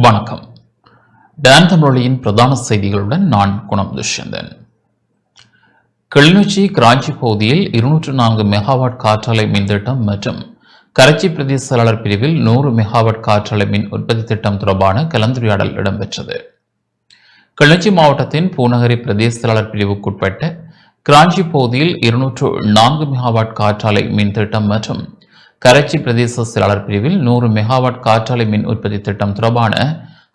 வணக்கம். டான் தமிழொலியின் பிரதான செய்திகளுடன் நான் குணம் துஷ்யந்தன். கிளிநொச்சி கிராஞ்சி பகுதியில் 204 மெகாவாட் காற்றாலை மின் திட்டம் மற்றும் கரைச்சி பிரதேச செயலாளர் பிரிவில் 100 மெகாவாட் காற்றாலை மின் உற்பத்தி திட்டம் தொடர்பான கலந்துரையாடல் இடம்பெற்றது. கிளிநொச்சி மாவட்டத்தின் பூநகரி பிரதேச செயலாளர் பிரிவுக்குட்பட்ட கிராஞ்சி பகுதியில் 204 மெகாவாட் காற்றாலை மின் திட்டம் மற்றும் கரைச்சி பிரதேச செயலாளர் பிரிவில் 100 மெகாவாட் காற்றாலை மின் உற்பத்தி திட்டம் தொடர்பான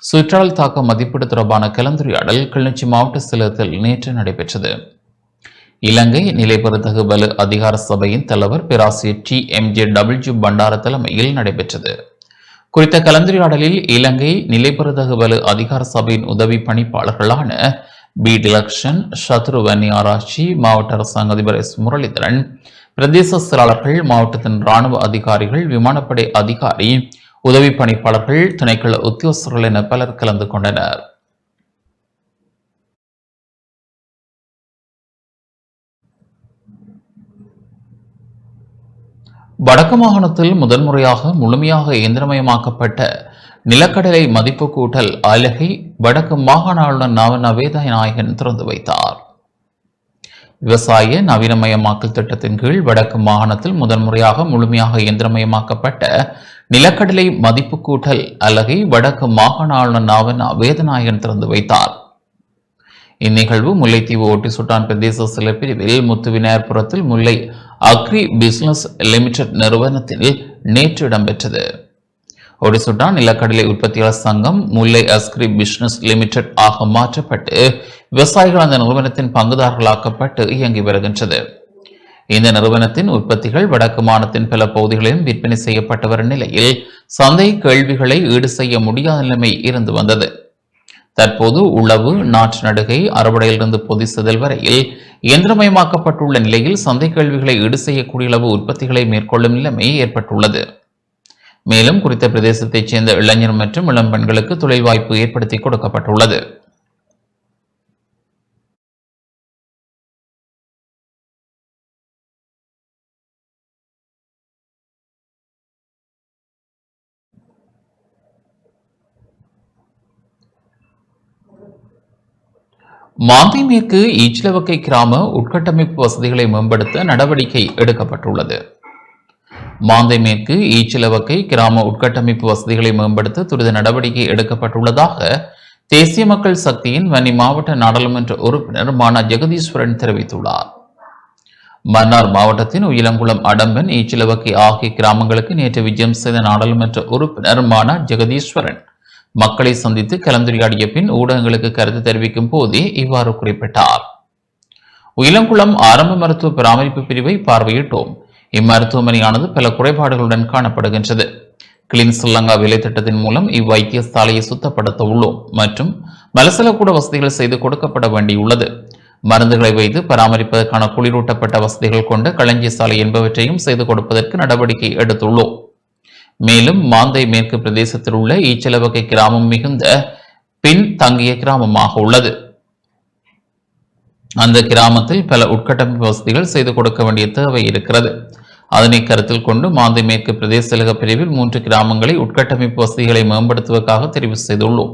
சுற்றாடல் தாக்க மதிப்பீடு தொடர்பான கலந்துரையாடல் கிளிநொச்சி மாவட்ட செயலகத்தில் நேற்று நடைபெற்றது. இலங்கை நிலைபெறுதகு வலு அதிகார சபையின் தலைவர் பேராசிரியர் TMJ பண்டார தலைமையில் நடைபெற்றது. குறித்த கலந்துரையாடலில் இலங்கை நிலைபெறுதகு வலு அதிகார சபையின் உதவி பணிப்பாளர்களான பி டிலக்ஷன், சத்ருவன்னி ஆராய்ச்சி, மாவட்ட அரசாங்க அதிபர் S முரளிதரன், பிரதேச செயலாளர்கள், மாவட்டத்தின் இராணுவ அதிகாரிகள், விமானப்படை அதிகாரி, உதவி பணிப்பாளர்கள், திணைக்கள உத்தியோகஸ்தர்கள் என பலர் கலந்து கொண்டனர். வடக்கு மாகாணத்தில் முதன்முறையாக முழுமையாக இயந்திரமயமாக்கப்பட்ட நிலக்கடலை மதிப்பு கூட்டல் அலகை வடக்கு மாகாண ஆளுநர் நவ வேதநாயகன் திறந்து வைத்தார். விவசாய நவீனமயமாக்கல் திட்டத்தின் கீழ் வடக்கு மாகாணத்தில் முதன்முறையாக முழுமையாக இயந்திரமயமாக்கப்பட்ட நிலக்கடலை மதிப்பு கூட்டல் அலகை வடக்கு மாகாண ஆளுநர் நவ வேதநாயகன் திறந்து வைத்தார். இந்நிகழ்வு முல்லைத்தீவு ஒட்டி சுட்டான் பிரதேச செயலர் பிரிவில் முத்துவிநாயகபுரத்தில் முல்லை அக்ரி பிசினஸ் லிமிடெட் நிறுவனத்தில் நேற்று இடம்பெற்றது. ஒடிசுட்டான் நிலக்கடலை உற்பத்தியாளர் சங்கம் முல்லை அஸ்கிரி பிசினஸ் லிமிடெட் ஆக மாற்றப்பட்டு விவசாயிகள் அந்த நிறுவனத்தின் பங்குதாரர்களாக்கப்பட்டு இயங்கி வருகின்றது. இந்த நிறுவனத்தின் உற்பத்திகள் வடக்கு மாநிலத்தின் பல பகுதிகளிலும் விற்பனை செய்யப்பட்டு வரும் நிலையில் சந்தை கேள்விகளை ஈடு செய்ய முடியாத நிலைமை இருந்து வந்தது. தற்போது உளவு, நாற்று நடுகை, அறுவடையிலிருந்து பொதி செதல் வரையில் இயந்திரமயமாக்கப்பட்டுள்ள நிலையில் சந்தை கேள்விகளை ஈடு செய்யக்கூடிய அளவு உற்பத்திகளை மேற்கொள்ளும் நிலைமை ஏற்பட்டுள்ளது. மேலும் குறித்த பிரதேசத்தைச் சேர்ந்த இளைஞர் மற்றும் இளம் பெண்களுக்கு தொழில் வாய்ப்பு ஏற்படுத்தி கொடுக்கப்பட்டுள்ளது. மாந்தை மேற்கு ஈச்சிலவக்கை கிராம உட்கட்டமைப்பு வசதிகளை மேம்படுத்த நடவடிக்கை எடுக்கப்பட்டுள்ளது. மாந்தை மேற்கு ஈச்சிலவக்கை கிராம உட்கட்டமைப்பு வசதிகளை மேம்படுத்த துரித நடவடிக்கை எடுக்கப்பட்டுள்ளதாக தேசிய மக்கள் சக்தியின் வன்னி மாவட்ட நாடாளுமன்ற உறுப்பினர் மானா ஜெகதீஸ்வரன் தெரிவித்துள்ளார். மன்னார் மாவட்டத்தின் உயிலங்குளம், அடம்பன், ஈச்சிலவக்கை ஆகிய கிராமங்களுக்கு நேற்று விஜயம் செய்த நாடாளுமன்ற உறுப்பினர் மானா ஜெகதீஸ்வரன் மக்களை சந்தித்து கலந்துரையாடிய பின் ஊடகங்களுக்கு கருத்து தெரிவிக்கும் போதே இவ்வாறு குறிப்பிட்டார். உயிலங்குளம் ஆரம்ப மருத்துவ பராமரிப்பு பிரிவை பார்வையிட்டோம். இம்மருத்துவமனையானது பல குறைபாடுகளுடன் காணப்படுகின்றது. கிளீன் ஸ்ரீலங்கா வேலை திட்டத்தின் மூலம் இவ்வைத்தியசாலையை சுத்தப்படுத்த உள்ளோம் மற்றும் மலசலக்கூட வசதிகள் செய்து கொடுக்கப்பட வேண்டியுள்ளது. மருந்துகளை வைத்து பராமரிப்பதற்கான குளிரூட்டப்பட்ட வசதிகள் கொண்ட களஞ்சிய சாலை என்பவற்றையும் செய்து கொடுப்பதற்கு நடவடிக்கை எடுத்துள்ளோம். மேலும் மாந்தை மேற்கு பிரதேசத்தில் உள்ள ஈச்சலவகை கிராமம் மிகுந்த பின் தங்கிய கிராமமாக உள்ளது. அந்த கிராமத்தில் பல உட்கட்டமைப்பு வசதிகள் செய்து கொடுக்க வேண்டிய தேவை இருக்கிறது. அதனை கருத்தில் கொண்டு மாந்தை மேற்கு பிரதேச செயலக பிரிவில் 3 கிராமங்களை உட்கட்டமைப்பு வசதிகளை மேம்படுத்துவதற்காக தெரிவு செய்துள்ளோம்.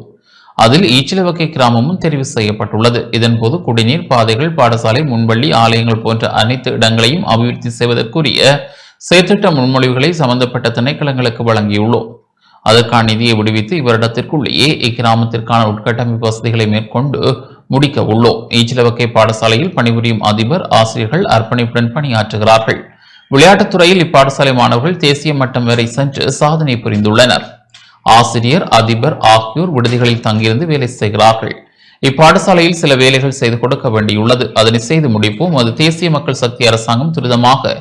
அதில் ஈச்சிலவக்கை கிராமமும் தெரிவு செய்யப்பட்டுள்ளது. இதன்போது குடிநீர், பாதைகள், பாடசாலை, முன்பள்ளி, ஆலயங்கள் போன்ற அனைத்து இடங்களையும் அபிவிருத்தி செய்வதற்குரிய செயற்திட்ட முன்மொழிவுகளை சம்பந்தப்பட்ட திணைக்களங்களுக்கு வழங்கியுள்ளோம். அதற்கான நிதியை விடுவித்து இவரிடத்திற்குள்ளேயே இக்கிராமத்திற்கான உட்கட்டமைப்பு வசதிகளை மேற்கொண்டு முடிக்க உள்ளோம். ஈச்சிலவக்கை பாடசாலையில் பணிபுரியும் அதிபர், ஆசிரியர்கள் அர்ப்பணிப்புடன் பணியாற்றுகிறார்கள். விளையாட்டுத்துறையில் இப்பாடசாலை மாணவர்கள் தேசிய மட்டம் வரை சென்று சாதனை புரிந்துள்ளனர். ஆசிரியர், அதிபர் ஆகியோர் விடுதிகளில் தங்கியிருந்து வேலை செய்கிறார்கள். இப்பாடசாலையில் சில வேலைகள் செய்து கொடுக்க வேண்டியுள்ளது. அதனை செய்து முடிப்போம். அது தேசிய மக்கள் சக்தி அரசாங்கம் துரிதமாக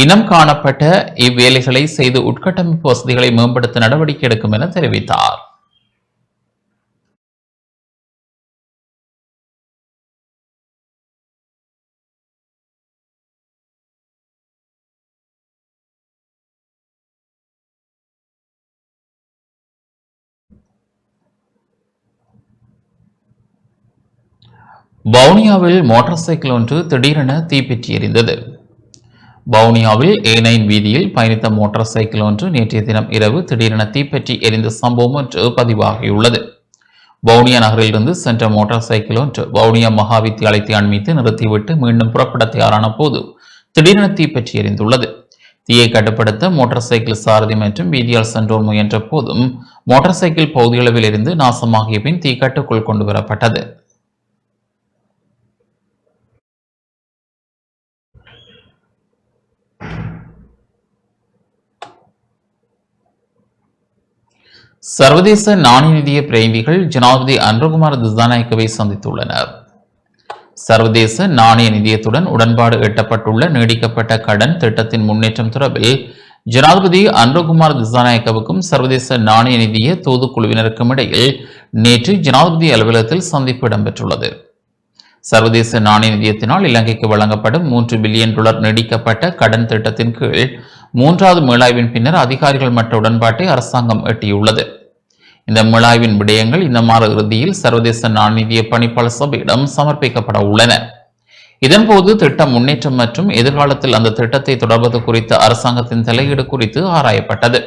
இனம் காணப்பட்ட இவ்வேலைகளை செய்து உட்கட்டமைப்பு வசதிகளை மேம்படுத்த நடவடிக்கை எடுக்கும் என தெரிவித்தார். வவுனியாவில் மோட்டார் சைக்கிள் ஒன்று திடீரென தீப்பற்றி எரிந்தது. வவுனியாவில் A9 வீதியில் பயணித்த மோட்டார் சைக்கிள் ஒன்று நேற்றைய தினம் இரவு திடீரென தீப்பற்றி எரிந்த சம்பவம் ஒன்று பதிவாகியுள்ளது. வவுனியா நகரிலிருந்து சென்ற மோட்டார் சைக்கிள் ஒன்று வவுனியா மகா வித்தியாலயத்தை அண்மித்து நிறுத்திவிட்டு மீண்டும் புறப்பட தயாரான போது திடீரென தீப்பற்றி எரிந்துள்ளது. தீயை கட்டுப்படுத்த மோட்டார் சைக்கிள் சாரதி மற்றும் வீதியால் சென்றோர் முயன்ற போதும் மோட்டார் சைக்கிள் பகுதியளவில் இருந்து நாசமாகிய பின் தீ கட்டுக்குள் கொண்டு வரப்பட்டது. சர்வதேச நாணய நிதிய பிரதிநிதிகள் ஜனாதிபதி அன்ருகுமார் திசாநாயக்கவை சந்தித்துள்ளனர். சர்வதேச நாணய நிதியத்துடன் உடன்பாடு எட்டப்பட்டுள்ள நீடிக்கப்பட்ட கடன் திட்டத்தின் முன்னேற்றம் தொடர்பில் ஜனாதிபதி அன்ருகுமார் திசாநாயக்கவுக்கும் சர்வதேச நாணய நிதிய தூதுக்குழுவினருக்கும் இடையில் நேற்று ஜனாதிபதி அலுவலகத்தில் சந்திப்பு இடம்பெற்றுள்ளது. சர்வதேச நாணய நிதியத்தினால் இலங்கைக்கு வழங்கப்படும் $3 பில்லியன் நீடிக்கப்பட்ட கடன் திட்டத்தின் கீழ் 3வது மீளாய்வின் பின்னர் அதிகாரிகள் மட்ட உடன்பாட்டை அரசாங்கம் எட்டியுள்ளது. இந்த மீளாய்வின் விடயங்கள் இந்த மாத இறுதியில் சர்வதேச நாணய நிதிய பணிப்பாளர் சபையிடம் சமர்ப்பிக்கப்பட உள்ளன. இதன்போது திட்ட முன்னேற்றம் மற்றும் எதிர்காலத்தில் அந்த திட்டத்தை தொடர்வது குறித்த அரசாங்கத்தின் தலையீடு குறித்து ஆராயப்பட்டது.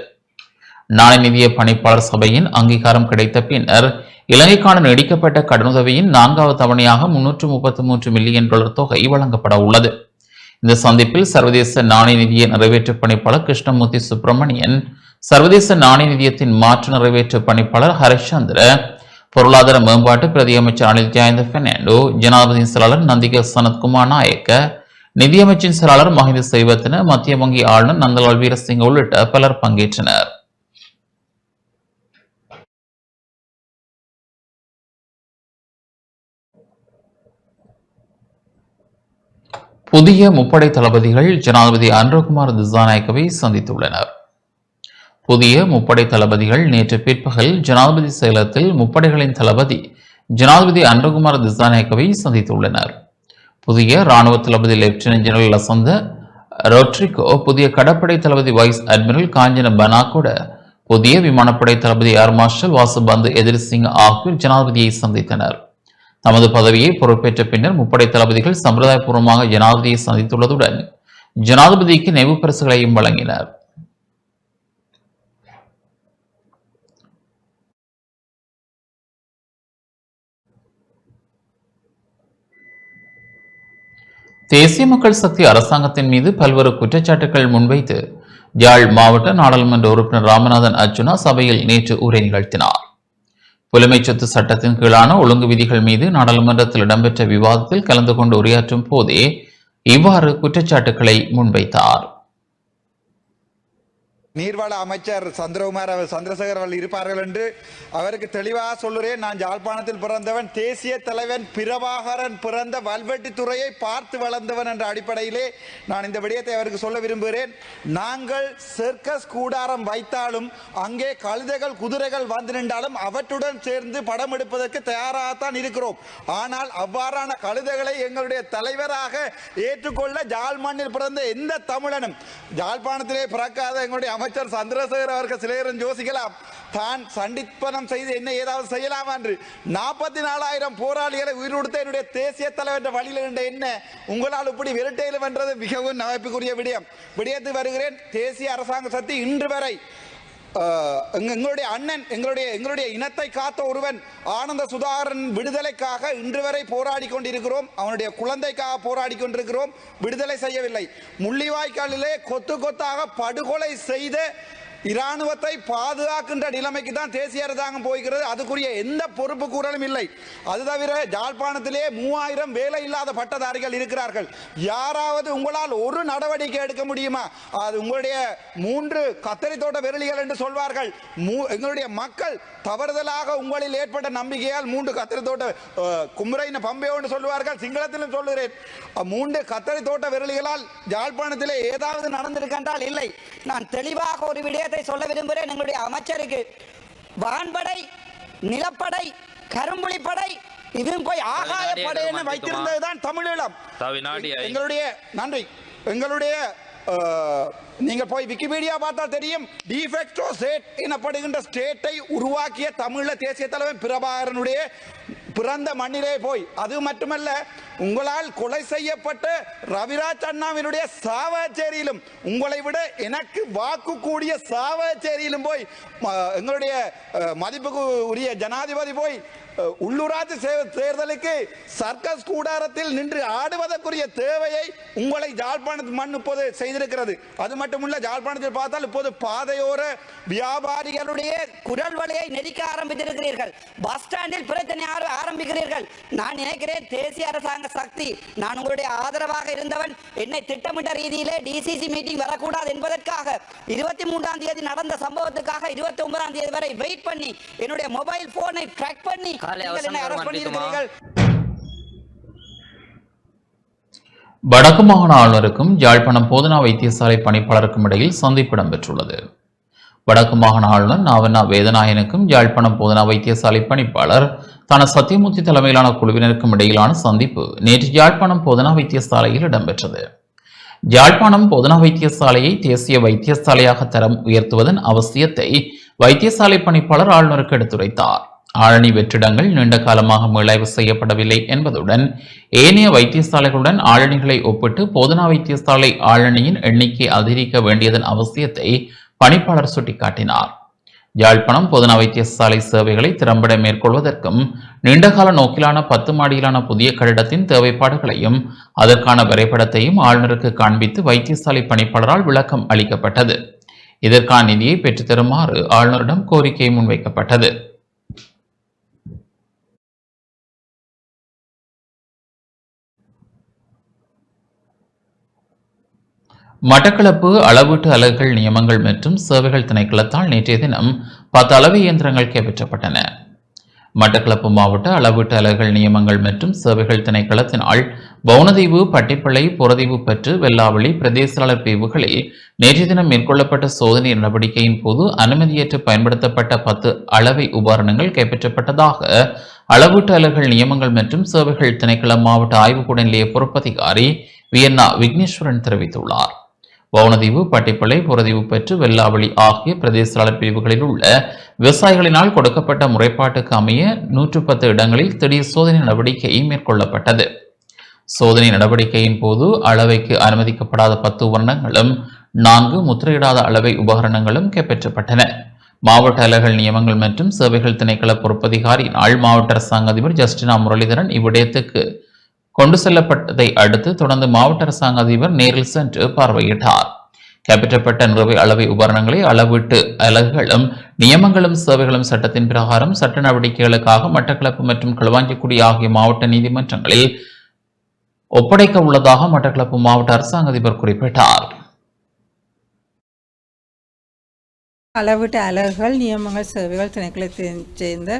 நாணய நிதிய பணிப்பாளர் சபையின் அங்கீகாரம் கிடைத்த பின்னர் இலங்கைக்கான நீடிக்கப்பட்ட கடனுதவியின் 4வது தவணையாக $333 மில்லியன் தொகை வழங்கப்பட உள்ளது. இந்த சந்திப்பில் சர்வதேச நாணய நிதிய நிறைவேற்று பணிப்பாளர் கிருஷ்ணமூர்த்தி சுப்பிரமணியன், சர்வதேச நாணய நிதியத்தின் மாற்று நிறைவேற்று பணிப்பாளர் ஹரிச்சந்திர, பொருளாதார மேம்பாட்டு பிரதி அமைச்சர் அனில் ஜெயந்த பெர்னாண்டோ, ஜனாதிபதியின் செயலாளர் நந்திக சனத்குமார் நாயக்க, நிதியமைச்சின் செயலாளர் மஹிந்த சைவத்தின, மத்திய வங்கி ஆளுநர் நந்தலால் வீரசிங்க உள்ளிட்ட பலர் பங்கேற்றனர். புதிய முப்படை தளபதிகள் ஜனாதிபதி அன்ருகுமார் திசாநாயக்கவை சந்தித்துள்ளனர். புதிய முப்படை தளபதிகள் நேற்று பிற்பகல் ஜனாதிபதி செயலகத்தில் முப்படைகளின் தளபதி ஜனாதிபதி அன்ருகுமார் திசாநாயக்கவை சந்தித்துள்ளனர். புதிய இராணுவ தளபதி லெப்டினன்ட் ஜெனரல் லசந்த ரோட்ரிகோ, புதிய கடற்படை தளபதி வைஸ் அட்மிரல் காஞ்சன பனாகொட, புதிய விமானப்படை தளபதி ஏர் மார்ஷல் வாசுபந்து எதிர்சிங் ஆகியோர் ஜனாதிபதியை சந்தித்தனர். தமது பதவியை பொறுப்பேற்ற பின்னர் முப்படை தளபதிகள் சம்பிரதாயபூர்வமாக ஜனாதிபதியை சந்தித்துள்ளதுடன் ஜனாதிபதிக்கு நினைவு பரிசுகளையும் வழங்கினர். தேசிய மக்கள் சக்தி அரசாங்கத்தின் மீது பல்வேறு குற்றச்சாட்டுகள் முன்வைத்து யாழ் மாவட்ட நாடாளுமன்ற உறுப்பினர் ராமநாதன் அர்ஜுனா சபையில் நேற்று உரை நிகழ்த்தினார். புலமைச் சொத்து சட்டத்தின் கீழான ஒழுங்கு விதிகள் மீது நாடாளுமன்றத்தில் இடம்பெற்ற விவாதத்தில் கலந்து கொண்டு உரையாற்றும் போதே இவ்வாறு குற்றச்சாட்டுகளை முன்வைத்தார். நீர்வள அமைச்சர் சந்திரசேகர் அவர்கள் இருப்பார்கள் என்று அவருக்கு தெளிவாக சொல்லுறேன். நான் யாழ்ப்பாணத்தில் பிறந்தவன், தேசிய தலைவன் பிரபாகரன் பிறந்த வல்வெட்டித்துறையை பார்த்து வளர்ந்தவன் என்ற அடிப்படையிலே நான் இந்த விடயத்தை அவருக்கு சொல்ல விரும்புகிறேன். நாங்கள் சர்க்கஸ் கூடாரம் வைத்தாலும் அங்கே கழுதைகள் குதிரைகள் வந்து நின்றாலும் அவற்றுடன் சேர்ந்து படம் எடுப்பதற்கு தயாராகத்தான் இருக்கிறோம். ஆனால் அவ்வாறான கழுதைகளை எங்களுடைய தலைவராக ஏற்றுக்கொள்ள யாழ் மண்ணில் பிறந்த எந்த தமிழனும், யாழ்ப்பாணத்திலே பிறக்காத எங்களுடைய அமைச்சர் சந்திரசேகர் அவர்கள் சிலையரன் யோசிக்கலாம், தான் சண்டிப்பனம் செய்து என்ன ஏதாவது செய்யலாம் என்று. 44,000 போராளிகளை உயிரோடுத்த என்னுடைய தேசிய தலைவர் வழியில் இருந்த என்ன உங்களால் இப்படி விரட்டையில் வென்றது மிகவும் நகைப்புக்குரிய விடயத்துக்கு வருகிறேன். தேசிய அரசாங்க சக்தி இன்று வரை எங்களுடைய அண்ணன், எங்களுடைய இனத்தை காத்த ஒருவன் ஆனந்த சுதாகரன் விடுதலைக்காக இன்று வரை போராடி கொண்டிருக்கிறோம். அவனுடைய குழந்தைக்காக போராடி கொண்டிருக்கிறோம். விடுதலை செய்யவில்லை. முள்ளிவாய்க்காலிலே கொத்து கொத்தாக படுகொலை செய்த இராணுவத்தை பாதுகாக்கின்ற நிலைமைக்கு தான் தேசிய அரசாங்கம் போகிறது. அதுக்குரிய எந்த பொறுப்பு கூறலும் இல்லை. அது தவிர யாழ்ப்பாணத்திலே 3000 வேலை இல்லாத பட்டதாரிகள் இருக்கிறார்கள். யாராவது உங்களால் ஒரு நடவடிக்கை எடுக்க முடியுமா? அது உங்களுடைய 3 கத்தரி தோட்ட விரலிகள் என்று சொல்வார்கள். எங்களுடைய மக்கள் தவறுதலாக உங்களில் ஏற்பட்ட நம்பிக்கையால் 3 கத்தரி தோட்ட கும்பரைன பம்பையோ என்று சொல்வார்கள். சிங்களத்திலும் சொல்லுகிறேன், 3 கத்தரி தோட்ட விரலிகளால் யாழ்ப்பாணத்திலே ஏதாவது நடந்திருக்கின்றால் இல்லை. நான் தெளிவாக ஒரு விடயத்தை சொல்ல விரும்புகிறேன். எங்களுடைய அமைச்சருக்கு வான்படை, நிலப்படை, கரும்புலிப்படை, இதுவும் போய் ஆகாயப்படை என வைத்திருந்ததுதான் தமிழீழம். எங்களுடைய நன்றி. எங்களுடைய நீங்கள் போய் விக்கிபீடியா பார்த்தால் தெரியும். டிஃபெக்டோ ஸ்டேட் எனப்படுகின்ற ஸ்டேட்டை உருவாக்கிய தமிழ தேசிய தலைவர் பிரபாகரனுடைய பிறந்த மண்ணிலே போய், அது மட்டுமல்ல உங்களால் கொலை செய்யப்பட்ட ரவிராஜ் அண்ணாவினுடைய சாவச்சேரியிலும், உங்களை விட எனக்கு வாக்கு கூடிய சாவச்சேரியிலும் போய் எங்களுடைய மதிப்புக்கு உரிய ஜனாதிபதி போய் உள்ளூராட்சி தேர்தலுக்கு சர்க்கஸ் கூடாரத்தில் நின்று ஆடுவதற்குரிய தேவையை உங்களை யாழ்ப்பாணத்து மண் இப்போது செய்திருக்கிறது. அது மட்டுமல்ல, யாழ்ப்பாணத்தில் பார்த்தால் இப்போது பாதையோர வியாபாரிகளுடைய குரல் வலையை நெரிக்க ஆரம்பித்திருக்கிறீர்கள். பஸ் ஸ்டாண்டில் பிரச்சனை ஆரம்பிக்கிறீர்கள். நான் நினைக்கிறேன் தேசிய அரசாங்க சக்தி, நான் உங்களுடைய ஆதரவாக இருந்தவன், என்னை திட்டமிட்ட ரீதியிலே டிசிசி மீட்டிங் வரக்கூடாது என்பதற்காக 23ஆம் தேதி நடந்த சம்பவத்துக்காக 29ஆம் தேதி வரை வெயிட் பண்ணி என்னுடைய மொபைல் போனை ட்ராக் பண்ணி வடக்கு மாகாண ஆளுநருக்கும் யாழ்ப்பாணம் போதனா வைத்தியசாலை பணிப்பாளருக்கும் இடையில் சந்திப்பு இடம்பெற்றுள்ளது. வடக்கு மாகாண ஆளுநர் நாவண்ணா வேதநாயனுக்கும் யாழ்ப்பாணம் போதனா வைத்தியசாலை பணிப்பாளர் தன சத்தியமூர்த்தி தலைமையிலான குழுவினருக்கும் இடையிலான சந்திப்பு நேற்று யாழ்ப்பாணம் போதனா வைத்தியசாலையில் இடம்பெற்றது. யாழ்ப்பாணம் போதனா வைத்தியசாலையை தேசிய வைத்தியசாலையாக தரம் உயர்த்துவதன் அவசியத்தை வைத்தியசாலை பணிப்பாளர் ஆளுநருக்கு எடுத்துரைத்தார். ஆழனி வெற்றிடங்கள் நீண்ட காலமாக மீளாய்வு செய்யப்படவில்லை என்பதுடன் ஏனைய வைத்தியசாலைகளுடன் ஆழனிகளை ஒப்பிட்டு போதனா வைத்தியசாலை ஆழனியின் எண்ணிக்கை அதிகரிக்க வேண்டியதன் அவசியத்தை பணிப்பாளர் சுட்டிக்காட்டினார். யாழ்ப்பாணம் போதனா வைத்தியசாலை சேவைகளை திறம்பட மேற்கொள்வதற்கும் நீண்டகால நோக்கிலான 10 மாடியிலான புதிய கட்டிடத்தின் தேவைப்பாடுகளையும் அதற்கான வரைபடத்தையும் ஆளுநருக்கு காண்பித்து வைத்தியசாலை பணிப்பாளரால் விளக்கம் அளிக்கப்பட்டது. இதற்கான நிதியை பெற்றுத்தருமாறு ஆளுநரிடம் கோரிக்கை முன்வைக்கப்பட்டது. மட்டக்களப்பு அளவீட்டு அலகுகள் நியமங்கள் மற்றும் சேவைகள் திணைக்களத்தால் நேற்றைய தினம் 10 அளவு இயந்திரங்கள் கைப்பற்றப்பட்டன. மட்டக்களப்பு மாவட்ட அளவீட்டு அலகுகள் நியமங்கள் மற்றும் சேவைகள் திணைக்களத்தினால் பவுனதீவு, பட்டிப்பளை, புறதீவு பற்று, வெல்லாவளி பிரதேசாளர் பிரிவுகளில் நேற்றைய தினம் மேற்கொள்ளப்பட்ட சோதனை நடவடிக்கையின் போது அனுமதியற்று பயன்படுத்தப்பட்ட 10 அளவை உபகரணங்கள் கைப்பற்றப்பட்டதாக அளவீட்டு அலகுகள் நியமங்கள் மற்றும் சேவைகள் திணைக்கள மாவட்ட ஆய்வுக்கூட நிலைய பொறுப்பதிகாரி வியன்னா விக்னேஸ்வரன் தெரிவித்துள்ளார். வவுனதீவு, பட்டிப்பளை, புறதீவு பற்று, வெல்லாவளி ஆகிய பிரதேசாளர் பிரிவுகளில் உள்ள விவசாயிகளினால் கொடுக்கப்பட்ட முறைப்பாட்டுக்கு அமைய 110 இடங்களில் திடீர் சோதனை நடவடிக்கை மேற்கொள்ளப்பட்டது. சோதனை நடவடிக்கையின் போது அளவைக்கு அனுமதிக்கப்படாத 10 உபகரணங்களும் 4 முத்திரையிடாத அளவை உபகரணங்களும் கைப்பற்றப்பட்டன. மாவட்ட அலகுகள் நியமங்கள் மற்றும் சேவைகள் திணைக்கள பொறுப்பதிகாரியினால் மாவட்ட அரசாங்க அதிபர் ஜஸ்டினா முரளிதரன் இவ்விடயத்துக்கு கொண்டு செல்லப்பட்டதை அடுத்து தொடர்ந்து மாவட்ட அரசாங்க அதிபர் நேரில் சென்று பார்வையிட்டார். கைப்பற்றப்பட்ட நிறுவை அளவை உபகரணங்களை அளவீட்டு அலகுகளும் நியமங்களும் சேவைகளும் சட்டத்தின் பிரகாரம் சட்ட நடவடிக்கைகளுக்காக மட்டக்களப்பு மற்றும் களுவாஞ்சிக்குடி ஆகிய மாவட்ட நீதிமன்றங்களில் ஒப்படைக்க உள்ளதாக மட்டக்களப்பு மாவட்ட அரசாங்க அதிபர் குறிப்பிட்டார். அளவீட்டு அலகுகள் நியமங்கள் சேவைகள் திணைக்களத்தைச் சேர்ந்த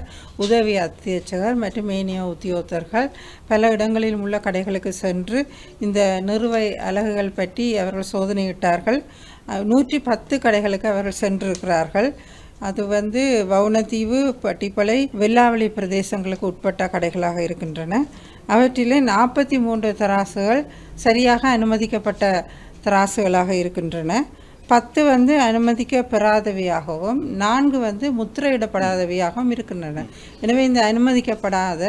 உதவி அத்தியட்சகர் மற்றும் ஏனைய உத்தியோகத்தர்கள் பல இடங்களில் உள்ள கடைகளுக்கு சென்று இந்த நிறுவை அலகுகள் பற்றி அவர்கள் சோதனையிட்டார்கள். 110 கடைகளுக்கு அவர்கள் சென்றிருக்கிறார்கள். அது வவுனதீவு, பட்டிப்பளை, வெல்லாவளி பிரதேசங்களுக்கு உட்பட்ட கடைகளாக இருக்கின்றன. அவற்றிலே 43 தராசுகள் சரியாக அனுமதிக்கப்பட்ட தராசுகளாக இருக்கின்றன. 10 அனுமதிக்கப்பெறாதவையாகவும் 4 முத்திரையிடப்படாதவையாகவும் இருக்கின்றன. எனவே இந்த அனுமதிக்கப்படாத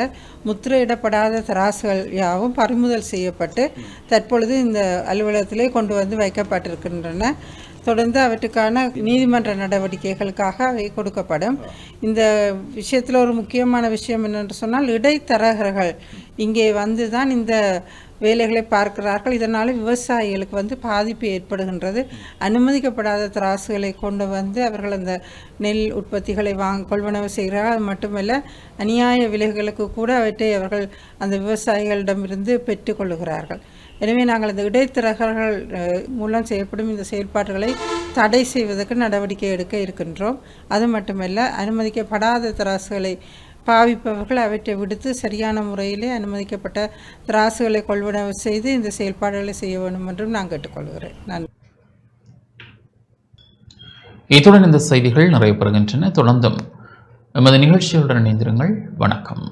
முத்திரையிடப்படாத தராசுகள் யாவும் பறிமுதல் செய்யப்பட்டு தற்பொழுது இந்த அலுவலகத்திலே கொண்டு வைக்கப்பட்டிருக்கின்றன. தொடர்ந்து அவற்றுக்கான நீதிமன்ற நடவடிக்கைகளுக்காக அவை கொடுக்கப்படும். இந்த விஷயத்தில் ஒரு முக்கியமான விஷயம் என்னென்று சொன்னால், இடைத்தரகர்கள் இங்கே தான் இந்த வேலைகளை பார்க்கிறார்கள். இதனால் விவசாயிகளுக்கு பாதிப்பு ஏற்படுகின்றது. அனுமதிக்கப்படாத தராசுகளை கொண்டு அவர்கள் அந்த நெல் உற்பத்திகளை கொள்வனவு செய்கிறார்கள். அது மட்டுமல்ல, அநியாய விலைகளுக்கு கூட அவற்றை அவர்கள் அந்த விவசாயிகளிடமிருந்து பெற்றுக்கொள்கிறார்கள். எனவே நாங்கள் இந்த இடைத்தரகர்கள் மூலம் செய்யப்படும் இந்த செயல்பாடுகளை தடை செய்வதற்கு நடவடிக்கை எடுக்க இருக்கின்றோம். அது மட்டுமல்ல, அனுமதிக்கப்படாத தராசுகளை பாவிப்பவர்கள் அவற்றை விடுத்து சரியான முறையிலே அனுமதிக்கப்பட்ட தராசுகளை கொள்வனவு செய்து இந்த செயல்பாடுகளை செய்ய வேண்டும் என்றும் நான் கேட்டுக்கொள்கிறேன். நன்றி. இத்துடன் இந்த செய்திகள் நிறைவு பெறுகின்றன. தொடர்ந்தும் எமது நிகழ்ச்சியுடன் இணைந்திருங்கள். வணக்கம்.